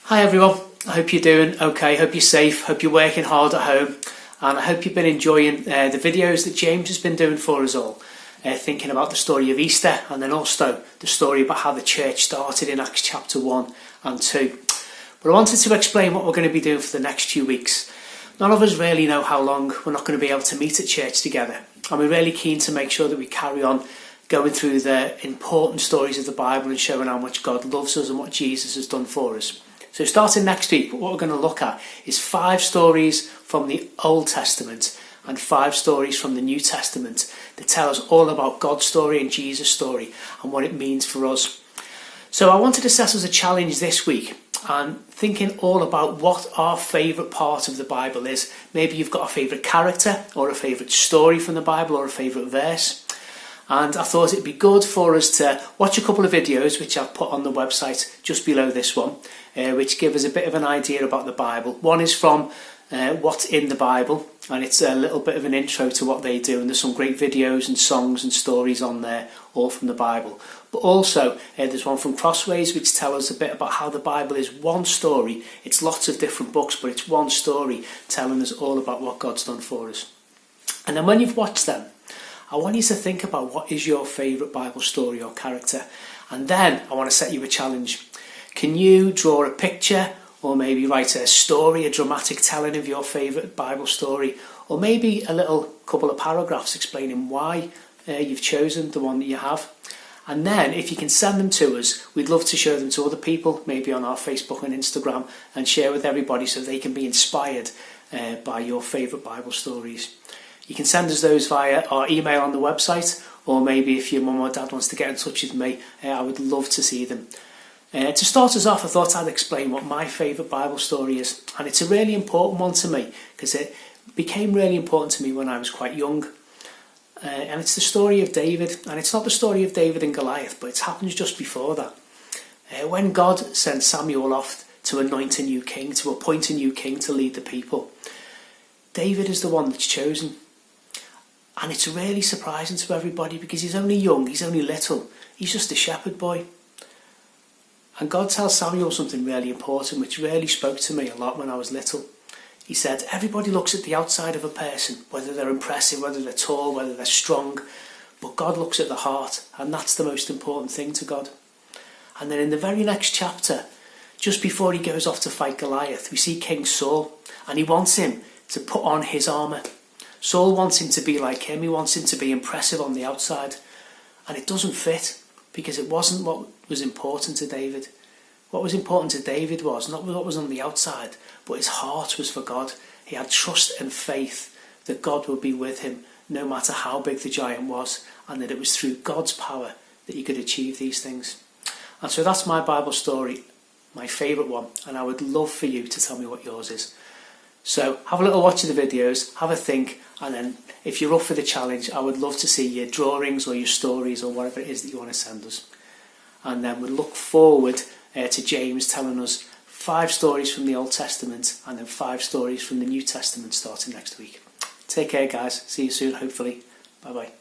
Hi everyone, I hope you're doing okay, hope you're safe, hope you're working hard at home, and I hope you've been enjoying the videos that James has been doing for us all, thinking about the story of Easter and then also the story about how the church started in Acts chapter 1 and 2. But I wanted to explain what we're going to be doing for the next few weeks. None of us really know how long we're not going to be able to meet at church together, and we're really keen to make sure that we carry on going through the important stories of the Bible and showing how much God loves us and what Jesus has done for us. So starting next week, what we're going to look at is 5 stories from the Old Testament and 5 stories from the New Testament that tell us all about God's story and Jesus' story and what it means for us. So I wanted to set us a challenge this week and thinking all about what our favourite part of the Bible is. Maybe you've got a favourite character or a favourite story from the Bible or a favourite verse. And I thought it'd be good for us to watch a couple of videos which I've put on the website just below this one, which give us a bit of an idea about the Bible. One is from What's in the Bible, and it's a little bit of an intro to what they do, and there's some great videos and songs and stories on there, all from the Bible. But also there's one from Crossways which tells us a bit about how the Bible is one story. It's lots of different books, but it's one story telling us all about what God's done for us. And then when you've watched them, I want you to think about what is your favourite Bible story or character. And then I want to set you a challenge. Can you draw a picture or maybe write a story, a dramatic telling of your favourite Bible story, or maybe a little couple of paragraphs explaining why you've chosen the one that you have. And then if you can send them to us, we'd love to show them to other people, maybe on our Facebook and Instagram, and share with everybody so they can be inspired by your favourite Bible stories. You can send us those via our email on the website, or maybe if your mum or dad wants to get in touch with me, I would love to see them. To start us off, I thought I'd explain what my favourite Bible story is, and it's a really important one to me because it became really important to me when I was quite young. And it's the story of David, and it's not the story of David and Goliath, but it happens just before that. When God sent Samuel off to anoint a new king, to appoint a new king to lead the people, David is the one that's chosen. And it's really surprising to everybody because he's only young, he's only little, he's just a shepherd boy. And God tells Samuel something really important which really spoke to me a lot when I was little. He said, everybody looks at the outside of a person, whether they're impressive, whether they're tall, whether they're strong, but God looks at the heart, and that's the most important thing to God. And then in the very next chapter, just before he goes off to fight Goliath, we see King Saul, and he wants him to put on his armour. Saul wants him to be like him, he wants him to be impressive on the outside, and it doesn't fit because it wasn't what was important to David. What was important to David was not what was on the outside, but his heart was for God. He had trust and faith that God would be with him no matter how big the giant was, and that it was through God's power that he could achieve these things. And so that's my Bible story, my favourite one, and I would love for you to tell me what yours is. So have a little watch of the videos, have a think, and then if you're up for the challenge, I would love to see your drawings or your stories or whatever it is that you want to send us. And then we'll look forward to James telling us 5 stories from the Old Testament and then 5 stories from the New Testament starting next week. Take care guys, see you soon hopefully, bye bye.